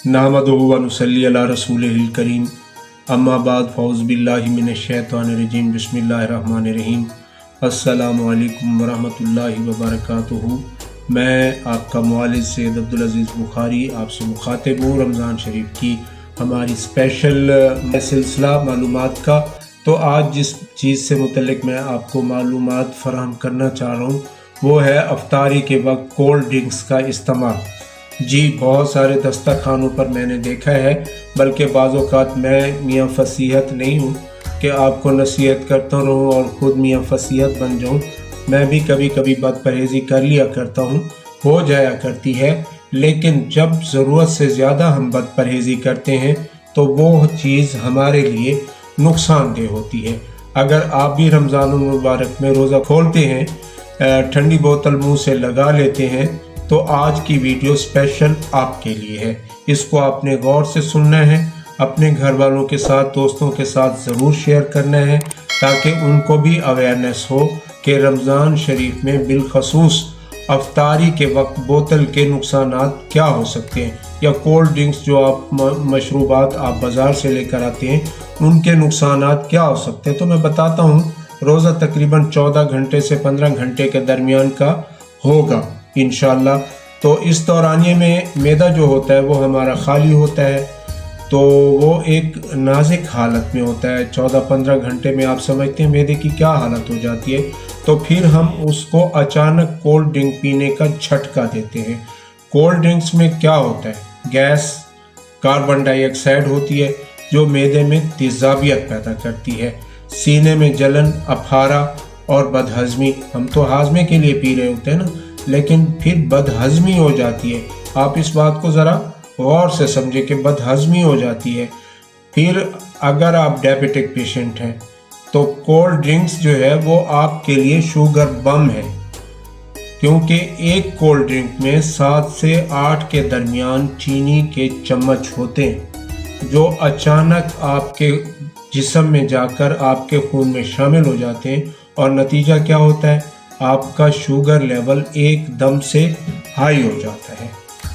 नहमदुहु व नुसल्ली अला रसूलिहिल करीम अम्मा बाद फ़ौज़ बिल्लाहि मिनश्शैतानिर्रजीम बिस्मिल्लाहिर्रहमानिर्रहीम अस्सलामु अलैकुम वरहमतुल्लाहि वबरकातुहू। मैं आपका मुअल्लिम सैयद अब्दुल अज़ीज़ बुखारी आपसे मुखातिब हूँ रमज़ान शरीफ की हमारी स्पेशल सिलसिला मालूमात का। तो आज जिस चीज़ से मुतल्लिक मैं आपको मालूमात फ़राहम करना चाह रहा हूँ वो है अफ्तारी के वक्त कोल्ड ड्रिंक्स का इस्तेमाल। जी, बहुत सारे दस्तरखानों पर मैंने देखा है, बल्कि बाज़ औक़ात मैं मियाँ फसीहत नहीं हूँ कि आपको नसीहत करता रहूँ और ख़ुद मियाँ फसीहत बन जाऊँ। मैं भी कभी कभी बदपरहेज़ी कर लिया करता हूँ, हो जाया करती है, लेकिन जब ज़रूरत से ज़्यादा हम बदपरहेज़ी करते हैं तो वो चीज़ हमारे लिए नुकसानदेह होती है। अगर आप भी रमज़ान मुबारक में रोज़ा खोलते हैं, ठंडी बोतल मुंह से लगा लेते हैं, तो आज की वीडियो स्पेशल आपके लिए है। इसको आपने गौर से सुनना है, अपने घर वालों के साथ, दोस्तों के साथ ज़रूर शेयर करना है ताकि उनको भी अवेयरनेस हो कि रमज़ान शरीफ में बिलखसूस अफ्तारी के वक्त बोतल के नुकसानात क्या हो सकते हैं, या कोल्ड ड्रिंक्स जो आप मशरूबात आप बाज़ार से लेकर आते हैं उनके नुकसानात क्या हो सकते हैं। तो मैं बताता हूँ, रोज़ा तकरीबन 14 घंटे से 15 घंटे के दरमियान का होगा इंशाअल्लाह। तो इस दौरानिए में मैदा जो होता है वो हमारा खाली होता है, तो वो एक नाजुक हालत में होता है। 14-15 घंटे में आप समझते हैं मैदे की क्या हालत हो जाती है। तो फिर हम उसको अचानक कोल्ड ड्रिंक पीने का झटका देते हैं। कोल्ड ड्रिंक्स में क्या होता है, गैस कार्बन डाइऑक्साइड होती है जो मैदे में तेज़ाबियत पैदा करती है, सीने में जलन, अफारा और बदहज़मी। हम तो हाजमे के लिए पी रहे होते हैं ना, लेकिन फिर बदहज़मी हो जाती है। आप इस बात को ज़रा गौर से समझें कि बदहज़मी हो जाती है। फिर अगर आप डायबिटिक पेशेंट हैं तो कोल्ड ड्रिंक्स जो है वो आपके लिए शुगर बम है, क्योंकि एक कोल्ड ड्रिंक में 7 से 8 के दरमियान चीनी के चम्मच होते हैं जो अचानक आपके जिस्म में जाकर आपके खून में शामिल हो जाते हैं, और नतीजा क्या होता है, आपका शुगर लेवल एकदम से हाई हो जाता है।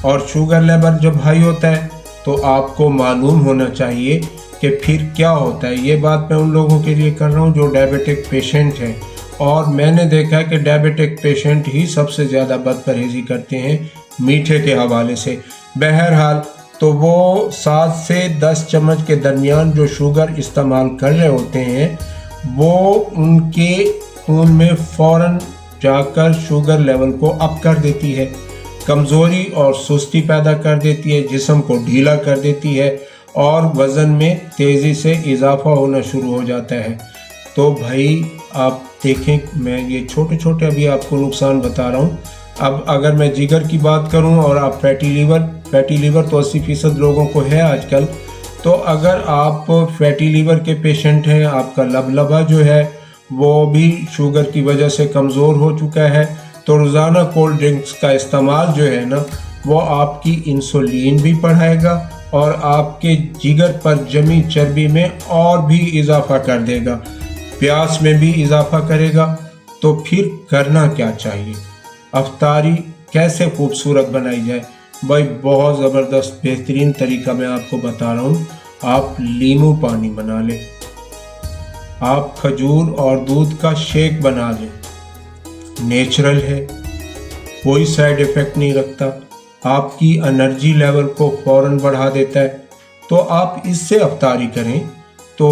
और शुगर लेवल जब हाई होता है तो आपको मालूम होना चाहिए कि फिर क्या होता है। ये बात मैं उन लोगों के लिए कर रहा हूँ जो डायबिटिक पेशेंट हैं, और मैंने देखा है कि डायबिटिक पेशेंट ही सबसे ज़्यादा बदपरहेज़ी करते हैं मीठे के हवाले से। बहरहाल तो वो 7 से 10 चम्मच के दरमियान जो शुगर इस्तेमाल कर रहे होते हैं वो उनके खून में फ़ौरन जाकर शुगर लेवल को अप कर देती है, कमज़ोरी और सुस्ती पैदा कर देती है, जिस्म को ढीला कर देती है और वज़न में तेज़ी से इजाफ़ा होना शुरू हो जाता है। तो भाई आप देखें, मैं ये छोटे छोटे अभी आपको नुकसान बता रहा हूँ। अब अगर मैं जिगर की बात करूँ और आप फैटी लीवर तो 80% लोगों को है आजकल। तो अगर आप फैटी लीवर के पेशेंट हैं, आपका लबलबा जो है वो भी शुगर की वजह से कमज़ोर हो चुका है, तो रोज़ाना कोल्ड ड्रिंक्स का इस्तेमाल जो है ना वो आपकी इंसुलिन भी बढ़ाएगा और आपके जिगर पर जमी चर्बी में और भी इजाफ़ा कर देगा, प्यास में भी इजाफ़ा करेगा। तो फिर करना क्या चाहिए, अफ्तारी कैसे खूबसूरत बनाई जाए? भाई बहुत ज़बरदस्त बेहतरीन तरीका मैं आपको बता रहा हूँ। आप नींबू पानी बना लें, आप खजूर और दूध का शेक बना लें, नेचुरल है, कोई साइड इफ़ेक्ट नहीं रखता, आपकी एनर्जी लेवल को फ़ौरन बढ़ा देता है। तो आप इससे अफ्तारी करें। तो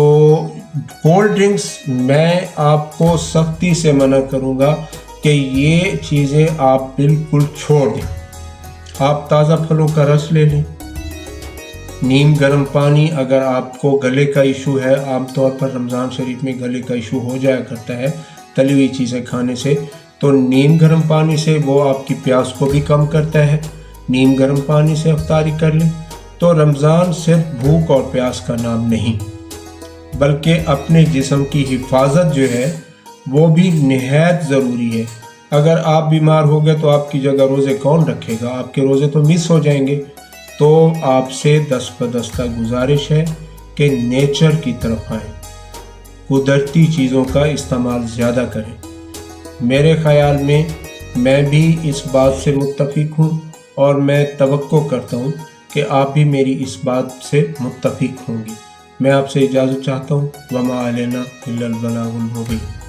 कोल्ड ड्रिंक्स मैं आपको सख्ती से मना करूँगा कि ये चीज़ें आप बिल्कुल छोड़ दें। आप ताज़ा फलों का रस ले लें, नीम गर्म पानी, अगर आपको गले का इशू है, आमतौर पर रमज़ान शरीफ में गले का इशू हो जाया करता है तली हुई चीज़ें खाने से, तो नीम गर्म पानी से वो आपकी प्यास को भी कम करता है। नीम गर्म पानी से अफ्तारी कर लें। तो रमज़ान सिर्फ भूख और प्यास का नाम नहीं, बल्कि अपने जिस्म की हिफाजत जो है वो भी निहायत ज़रूरी है। अगर आप बीमार हो गए तो आपकी जगह रोज़े कौन रखेगा, आपके रोज़े तो मिस हो जाएंगे। तो आपसे दस्तबदस्ता गुजारिश है कि नेचर की तरफ आएँ, कुदरती चीज़ों का इस्तेमाल ज़्यादा करें। मेरे ख़याल में मैं भी इस बात से मुत्तफ़िक हूँ और मैं तवक्को करता हूँ کہ آپ بھی میری اس بات سے متفق ہوں گی۔ میں آپ سے اجازت چاہتا ہوں۔ وما علینا الا البلاغ المبین۔